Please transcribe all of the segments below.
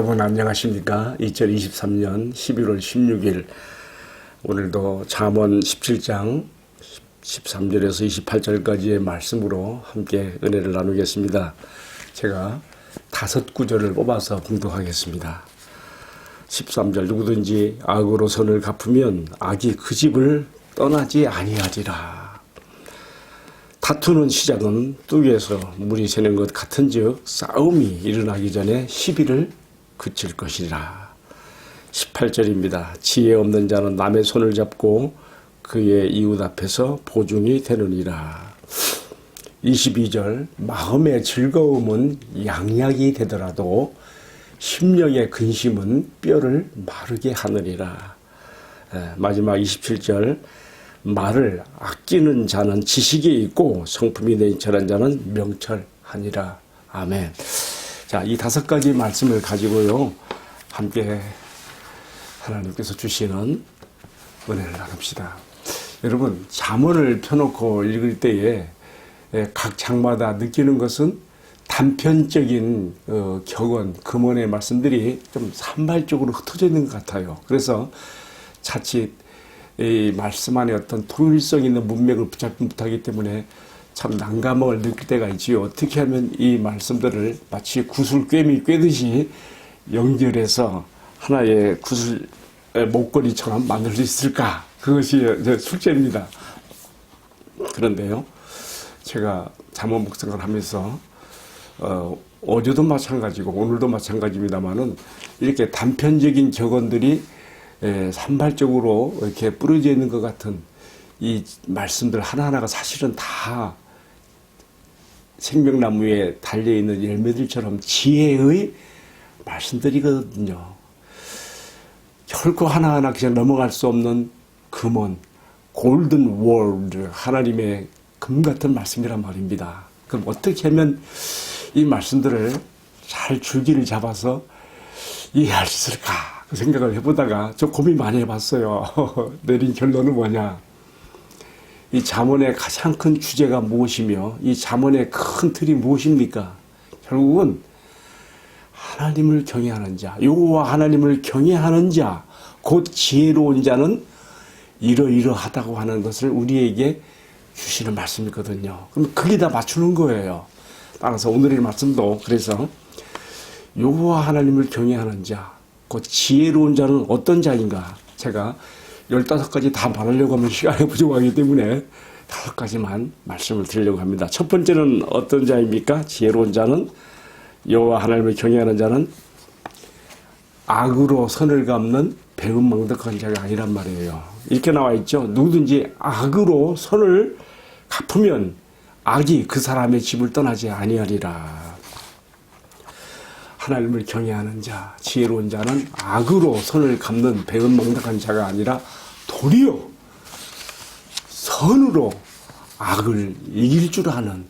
여러분 안녕하십니까? 2023년 11월 16일 오늘도 잠언 17장 13절에서 28절까지의 말씀으로 함께 은혜를 나누겠습니다. 제가 5구절을 뽑아서 봉독하겠습니다. 13절 누구든지 악으로 선을 갚으면 악이 그 집을 떠나지 아니하리라. 다투는 시작은 뚝에서 물이 새는 것 같은즉 싸움이 일어나기 전에 시비를 그칠 것이라. 18절입니다. 지혜 없는 자는 남의 손을 잡고 그의 이웃 앞에서 보증이 되느니라. 22절 마음의 즐거움은 양약이 되더라도 심령의 근심은 뼈를 마르게 하느니라. 마지막 27절 말을 아끼는 자는 지식이 있고 성품이 냉철한 자는 명철하니라. 아멘. 자, 이 5가지 말씀을 가지고요 함께 하나님께서 주시는 은혜를 나눕시다. 여러분, 잠언을 펴놓고 읽을 때에 각 장마다 느끼는 것은 단편적인 격언, 금언의 말씀들이 좀 산발적으로 흩어져 있는 것 같아요. 그래서 자칫 이 말씀 안에 어떤 통일성 있는 문맥을 붙잡지 못하기 때문에 참 난감함을 느낄 때가 있지요. 어떻게 하면 이 말씀들을 마치 구슬꿰미 꿰듯이 연결해서 하나의 구슬 목걸이처럼 만들 수 있을까? 그것이 숙제입니다. 그런데요, 제가 잠언 묵상을 하면서 어제도 마찬가지고 오늘도 마찬가지입니다만은 이렇게 단편적인 격언들이 산발적으로 이렇게 뿌려져 있는 것 같은 이 말씀들 하나하나가 사실은 다 생명나무에 달려있는 열매들처럼 지혜의 말씀들이거든요. 결코 하나하나 그냥 넘어갈 수 없는 금원, 골든 월드, 하나님의 금 같은 말씀이란 말입니다. 그럼 어떻게 하면 이 말씀들을 잘 줄기를 잡아서 이해할 수 있을까? 그 생각을 해보다가 저 고민 많이 해봤어요. 내린 결론은 뭐냐? 이 잠언의 가장 큰 주제가 무엇이며 이 잠언의 큰 틀이 무엇입니까? 결국은 하나님을 경외하는 자, 여호와 하나님을 경외하는 자, 곧 지혜로운 자는 이러이러하다고 하는 것을 우리에게 주시는 말씀이거든요. 그럼 거기다 맞추는 거예요. 따라서 오늘의 말씀도 그래서 여호와 하나님을 경외하는 자, 그 지혜로운 자는 어떤 자인가? 제가 15가지 다 말하려고 하면 시간이 부족하기 때문에 5가지만 말씀을 드리려고 합니다. 첫 번째는 어떤 자입니까? 지혜로운 자는 여호와 하나님을 경외하는 자는 악으로 선을 갚는 배은망덕한 자가 아니란 말이에요. 이렇게 나와 있죠. 누구든지 악으로 선을 갚으면 악이 그 사람의 집을 떠나지 아니하리라. 하나님을 경외하는 자, 지혜로운 자는 악으로 선을 갚는 배은망덕한 자가 아니라 도리어 선으로 악을 이길 줄 아는,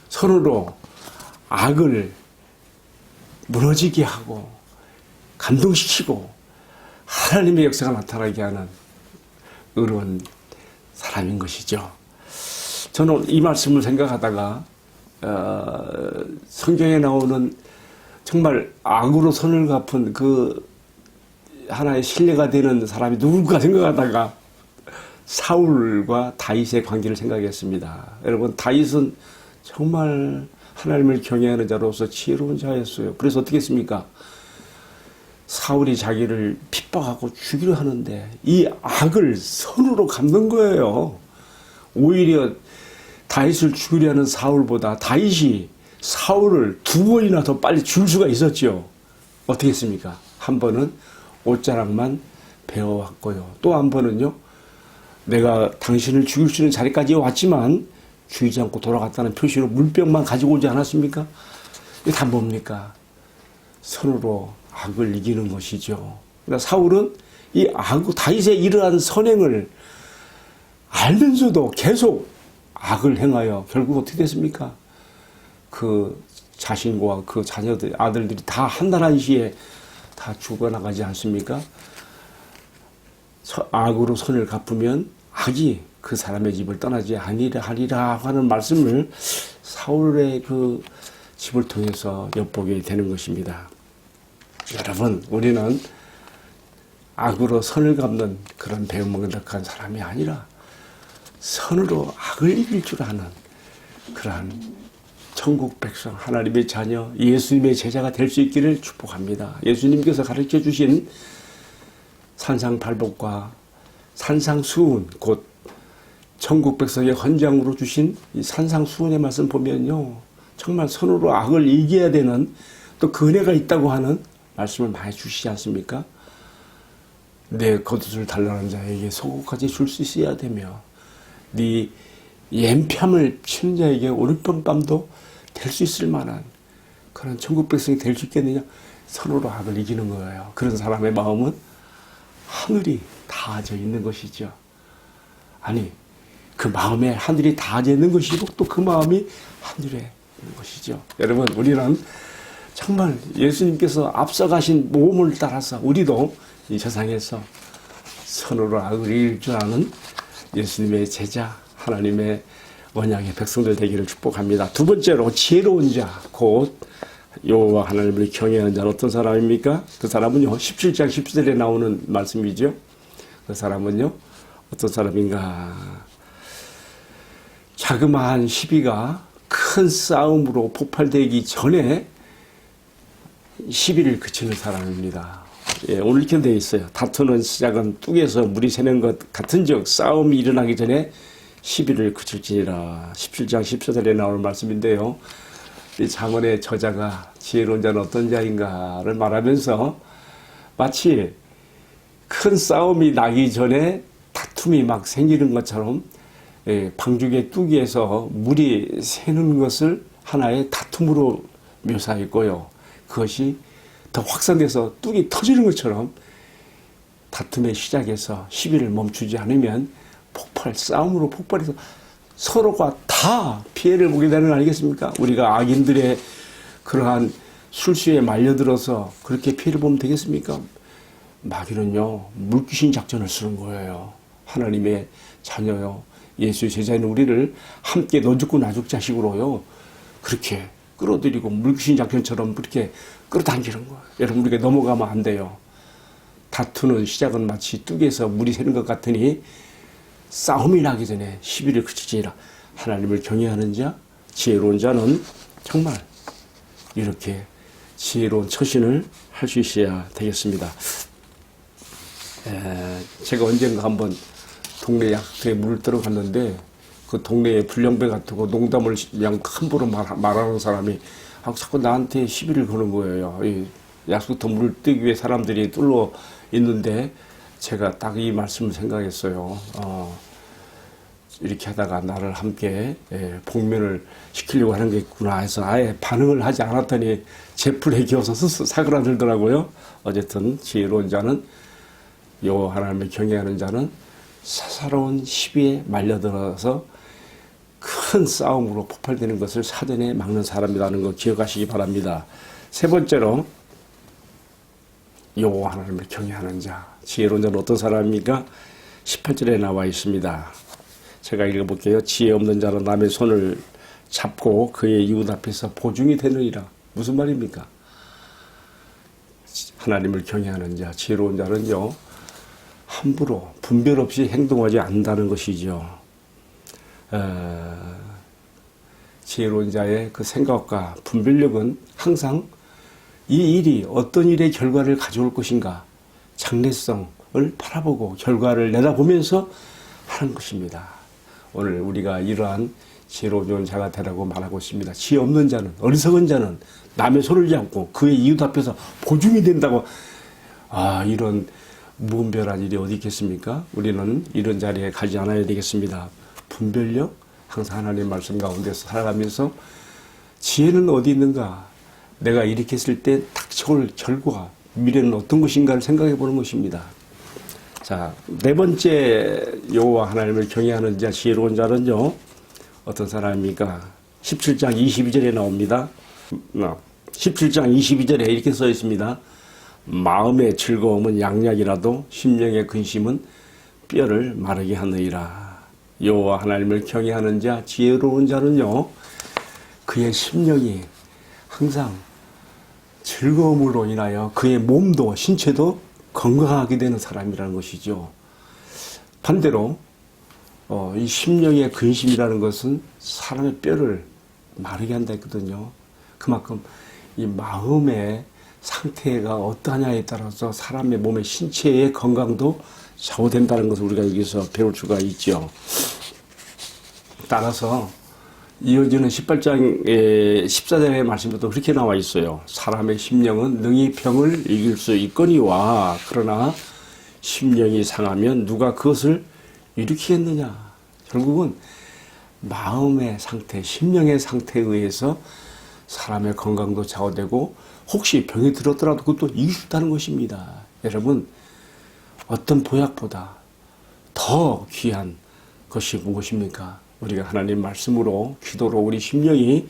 선으로 악을 무너지게 하고 감동시키고 하나님의 역사가 나타나게 하는 의로운 사람인 것이죠. 저는 이 말씀을 생각하다가 성경에 나오는 정말 악으로 선을 갚은 그 하나의 신뢰가 되는 사람이 누굴까 생각하다가 사울과 다윗의 관계를 생각했습니다. 여러분, 다윗은 정말 하나님을 경외하는 자로서 지혜로운 자였어요. 그래서 어떻게 했습니까? 사울이 자기를 핍박하고 죽이려 하는데 이 악을 선으로 갚는 거예요. 오히려 다윗을 죽이려 하는 사울보다 다윗이 사울을 2번이나 더 빨리 줄 수가 있었죠. 어떻게 했습니까? 한 번은 옷자락만 베어왔고요. 또 한 번은요, 내가 당신을 죽일 수 있는 자리까지 왔지만 죽이지 않고 돌아갔다는 표시로 물병만 가지고 오지 않았습니까? 이게 다 뭡니까? 선으로 악을 이기는 것이죠. 그러니까 사울은 이 다윗의 이러한 선행을 알면서도 계속 악을 행하여 결국 어떻게 됐습니까? 그 자신과 그 자녀들, 아들들이 다 한날 한시에 다 죽어나가지 않습니까? 악으로 선을 갚으면 악이 그 사람의 집을 떠나지 아니하리라 하는 말씀을 사울의 그 집을 통해서 엿보게 되는 것입니다. 여러분, 우리는 악으로 선을 갚는 그런 배은망덕한 사람이 아니라 선으로 악을 이길 줄 아는 그러한 천국 백성, 하나님의 자녀, 예수님의 제자가 될 수 있기를 축복합니다. 예수님께서 가르쳐 주신 산상발복과 산상수훈, 곧 천국 백성의 헌장으로 주신 이 산상수훈의 말씀 보면요, 정말 선으로 악을 이겨야 되는 또 그 은혜가 있다고 하는 말씀을 많이 주시지 않습니까? 내 겉옷을 달라는 자에게 속옷까지 줄 수 있어야 되며 네 옌뺨을 치는 자에게 오른편뺨도 될 수 있을 만한 그런 천국 백성이 될 수 있겠느냐? 선으로 악을 이기는 거예요. 그런 사람의 마음은 하늘이 닿아져 있는 것이죠. 아니, 그 마음에 하늘이 닿아져 있는 것이고 또 그 마음이 하늘에 있는 것이죠. 여러분, 우리는 정말 예수님께서 앞서가신 모험을 따라서 우리도 이 세상에서 선으로 악을 이길 줄 아는 예수님의 제자, 하나님의 언약의 백성들 되기를 축복합니다. 두 번째로 지혜로운 자, 곧 여호와 하나님을 경외하는 자는 어떤 사람입니까? 그 사람은요, 17장 10절에 나오는 말씀이죠. 그 사람은요, 어떤 사람인가? 자그마한 시비가 큰 싸움으로 폭발되기 전에 시비를 그치는 사람입니다. 예, 오늘 이렇게 되어 있어요. 다투는 시작은 뚝에서 물이 새는 것 같은즉 싸움이 일어나기 전에 시비를 그칠지니라. 17장 14절에 나오는 말씀인데요. 이 잠언의 저자가 지혜로운 자는 어떤 자인가를 말하면서 마치 큰 싸움이 나기 전에 다툼이 막 생기는 것처럼 방죽의 뚜기에서 물이 새는 것을 하나의 다툼으로 묘사했고요. 그것이 더 확산돼서 뚝이 터지는 것처럼 다툼의 시작에서 시비를 멈추지 않으면 싸움으로 폭발해서 서로가 다 피해를 보게 되는 거 아니겠습니까? 우리가 악인들의 그러한 술수에 말려들어서 그렇게 피해를 보면 되겠습니까? 마귀는요, 물귀신 작전을 쓰는 거예요. 하나님의 자녀요, 예수의 제자인 우리를 함께 너 죽고 나 죽 자식으로요, 그렇게 끌어들이고 물귀신 작전처럼 그렇게 끌어당기는 거예요. 여러분, 우리가 넘어가면 안 돼요. 다투는 시작은 마치 뚝에서 물이 새는 것 같으니 싸움이 나기 전에 시비를 그치지니라. 하나님을 경외하는 자, 지혜로운 자는 정말 이렇게 지혜로운 처신을 할 수 있어야 되겠습니다. 제가 언젠가 한번 동네 약터에 물을 들어갔는데 그 동네에 불량배 같고 농담을 그냥 함부로 말하는 사람이 자꾸 나한테 시비를 거는 거예요. 이 약수터 물을 뜨기 위해 사람들이 뚫려 있는데 제가 딱 이 말씀을 생각했어요. 이렇게 하다가 나를 함께 복면을 시키려고 하는 게 있구나 해서 아예 반응을 하지 않았더니 제 풀에 기어서 사그라들더라고요. 어쨌든 지혜로운 자는, 여호와 하나님을 경외하는 자는 사사로운 시비에 말려들어서 큰 싸움으로 폭발되는 것을 사전에 막는 사람이라는 거 기억하시기 바랍니다. 세 번째로 여호와 하나님을 경외하는 자, 지혜로운 자는 어떤 사람입니까? 18절에 나와 있습니다. 제가 읽어볼게요. 지혜 없는 자는 남의 손을 잡고 그의 이웃 앞에서 보증이 되느니라. 무슨 말입니까? 하나님을 경외하는 자, 지혜로운 자는요, 함부로 분별 없이 행동하지 않는다는 것이죠. 지혜로운 자의 그 생각과 분별력은 항상 이 일이 어떤 일의 결과를 가져올 것인가, 장래성을 바라보고 결과를 내다보면서 하는 것입니다. 오늘 우리가 이러한 지혜로운 자가 되라고 말하고 있습니다. 지혜 없는 자는, 어리석은 자는 남의 손을 잡고 그의 이웃 앞에서 보증이 된다고. 이런 무분별한 일이 어디 있겠습니까? 우리는 이런 자리에 가지 않아야 되겠습니다. 분별력, 항상 하나님의 말씀 가운데서 살아가면서 지혜는 어디 있는가? 내가 이렇게 했을 때 닥쳐올 결과, 미래는 어떤 것인가를 생각해 보는 것입니다. 자, 네 번째 여호와 하나님을 경외하는 자, 지혜로운 자는요, 어떤 사람입니까? 17장 22절에 나옵니다. 17장 22절에 이렇게 써 있습니다. 마음의 즐거움은 양약이라도 심령의 근심은 뼈를 마르게 하느니라. 여호와 하나님을 경외하는 자, 지혜로운 자는요, 그의 심령이 항상 즐거움으로 인하여 그의 몸도 신체도 건강하게 되는 사람이라는 것이죠. 반대로 이 심령의 근심이라는 것은 사람의 뼈를 마르게 한다 했거든요. 그만큼 이 마음의 상태가 어떠하냐에 따라서 사람의 몸의 신체의 건강도 좌우된다는 것을 우리가 여기서 배울 수가 있죠. 따라서 이어지는 18장의 14절의 말씀에도 그렇게 나와 있어요. 사람의 심령은 능히 병을 이길 수 있거니와 그러나 심령이 상하면 누가 그것을 일으키겠느냐. 결국은 마음의 상태, 심령의 상태에 의해서 사람의 건강도 좌우되고 혹시 병이 들었더라도 그것도 이길 수 있다는 것입니다. 여러분, 어떤 보약보다 더 귀한 것이 무엇입니까? 우리가 하나님 말씀으로 기도로 우리 심령이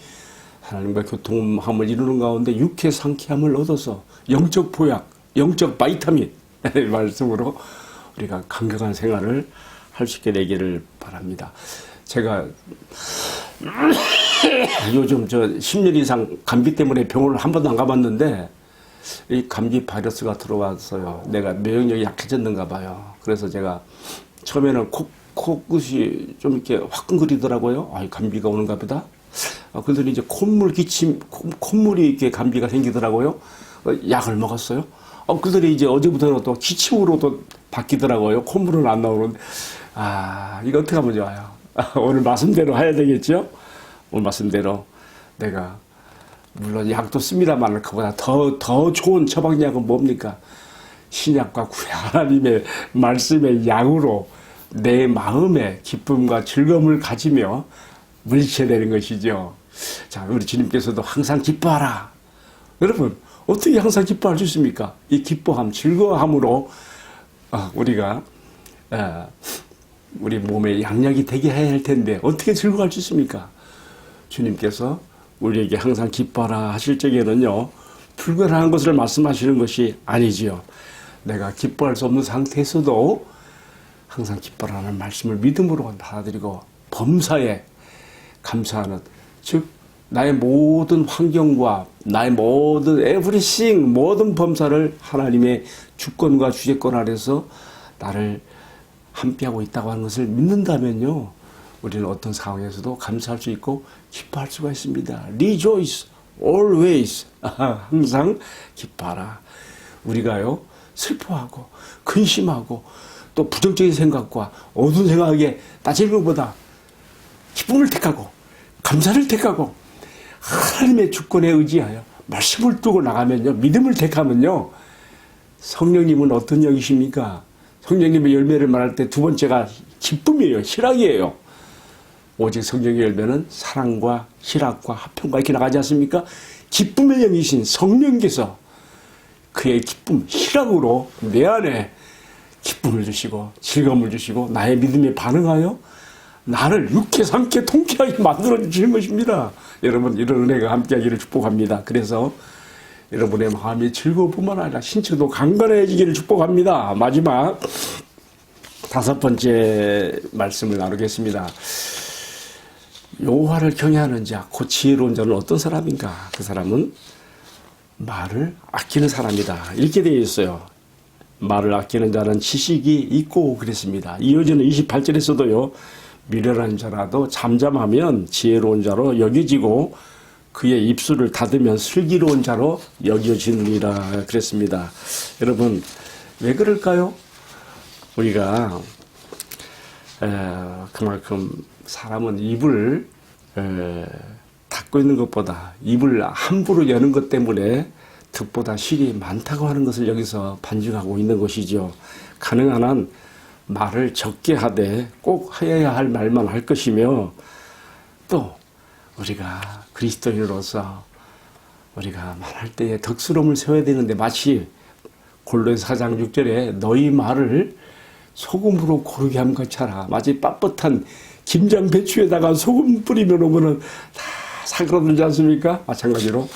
하나님과 교통함을 이루는 가운데 육체 상쾌함을 얻어서 영적 보약, 영적 바이타민 말씀으로 우리가 건강한 생활을 할 수 있게 되기를 바랍니다. 제가 요즘 10년 이상 감기 때문에 병원을 한 번도 안 가봤는데 이 감기 바이러스가 들어왔어요. 내가 면역력이 약해졌는가 봐요. 그래서 제가 처음에는 코끝이 좀 이렇게 화끈거리더라고요. 아, 감기가 오는가 보다. 그러더니 이제 콧물이 이렇게 감기가 생기더라고요. 약을 먹었어요. 그러더니 이제 어제부터는 또 기침으로 또 바뀌더라고요. 콧물은 안 나오는데. 이거 어떻게 하면 좋아요? 오늘 말씀대로 해야 되겠죠? 오늘 말씀대로 내가 물론 약도 씁니다만 그보다 더 좋은 처방약은 뭡니까? 신약과 구약 하나님의 말씀의 약으로 내 마음의 기쁨과 즐거움을 가지며 물리쳐야 되는 것이죠. 자, 우리 주님께서도 항상 기뻐하라. 여러분, 어떻게 항상 기뻐할 수 있습니까? 이 기뻐함, 즐거움으로 우리가 우리 몸에 양약이 되게 해야 할 텐데 어떻게 즐거워할 수 있습니까? 주님께서 우리에게 항상 기뻐하라 하실 적에는요, 불가능한 것을 말씀하시는 것이 아니지요. 내가 기뻐할 수 없는 상태에서도 항상 기뻐라는 말씀을 믿음으로 받아들이고 범사에 감사하는, 즉 나의 모든 환경과 나의 모든 everything, 모든 범사를 하나님의 주권과 주재권 아래서 나를 함께하고 있다고 하는 것을 믿는다면요, 우리는 어떤 상황에서도 감사할 수 있고 기뻐할 수가 있습니다. Rejoice always. 항상 기뻐하라. 우리가요, 슬퍼하고 근심하고 또 부정적인 생각과 어두운 생각에 따지는 것보다 기쁨을 택하고 감사를 택하고 하나님의 주권에 의지하여 말씀을 두고 나가면요, 믿음을 택하면요, 성령님은 어떤 영이십니까? 성령님의 열매를 말할 때 두 번째가 기쁨이에요. 희락이에요. 오직 성령의 열매는 사랑과 희락과 화평과 이렇게 나가지 않습니까? 기쁨의 영이신 성령께서 그의 기쁨, 희락으로 내 안에 기쁨을 주시고 즐거움을 주시고 나의 믿음에 반응하여 나를 육체, 상쾌, 통쾌하게 만들어 주시는 것입니다. 여러분, 이런 은혜가 함께하기를 축복합니다. 그래서 여러분의 마음이 즐거울 뿐만 아니라 신체도 강건해지기를 축복합니다. 마지막 5번째 말씀을 나누겠습니다. 여호와를 경외하는 자, 곧 지혜로운 자는 어떤 사람인가? 그 사람은 말을 아끼는 사람이다. 이렇게 되어 있어요. 말을 아끼는 자는 지식이 있고 그랬습니다. 이어지는 28절에서도요. 미련한 자라도 잠잠하면 지혜로운 자로 여겨지고 그의 입술을 닫으면 슬기로운 자로 여겨지느니라 그랬습니다. 여러분, 왜 그럴까요? 우리가 그만큼 사람은 입을 닫고 있는 것보다 입을 함부로 여는 것 때문에 득보다 실이 많다고 하는 것을 여기서 반증하고 있는 것이죠. 가능한 한 말을 적게 하되 꼭 해야 할 말만 할 것이며, 또 우리가 그리스도인으로서 우리가 말할 때에 덕스러움을 세워야 되는데, 마치 골로새 4장 6절에 너희 말을 소금으로 고르게 한 것처럼, 마치 빳빳한 김장 배추에다가 소금 뿌리면 오면은 다 사그러들지 않습니까? 마찬가지로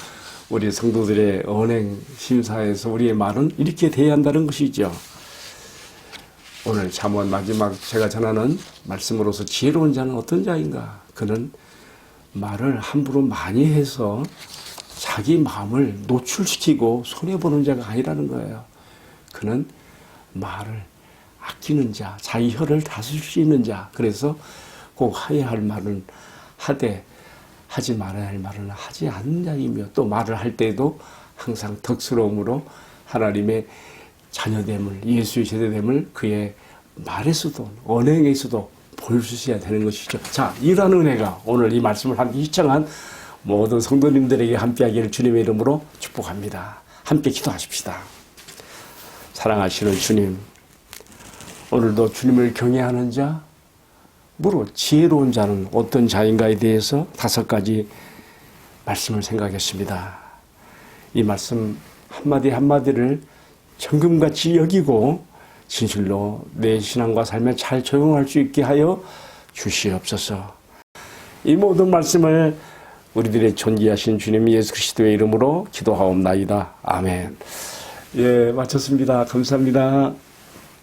우리 성도들의 언행 심사에서 우리의 말은 이렇게 돼야 한다는 것이죠. 오늘 잠언 마지막 제가 전하는 말씀으로서 지혜로운 자는 어떤 자인가? 그는 말을 함부로 많이 해서 자기 마음을 노출시키고 손해보는 자가 아니라는 거예요. 그는 말을 아끼는 자, 자기 혀를 다스릴 수 있는 자. 그래서 꼭 해야 할 말은 하되 하지 말아야 할 말은 하지 않는 자이며, 또 말을 할 때에도 항상 덕스러움으로 하나님의 자녀됨을, 예수의 제자됨을 그의 말에서도 언행에서도 보여주셔야 되는 것이죠. 자, 이러한 은혜가 오늘 이 말씀을 함께 시청한 모든 성도님들에게 함께하기를 주님의 이름으로 축복합니다. 함께 기도하십시다. 사랑하시는 주님, 오늘도 주님을 경외하는 자, 무로 지혜로운 자는 어떤 자인가에 대해서 5가지 말씀을 생각했습니다. 이 말씀 한마디 한마디를 정금같이 여기고 진실로 내 신앙과 삶에 잘 적용할 수 있게 하여 주시옵소서. 이 모든 말씀을 우리들의 존귀하신 주님 예수 그리스도의 이름으로 기도하옵나이다. 아멘. 예, 마쳤습니다. 감사합니다.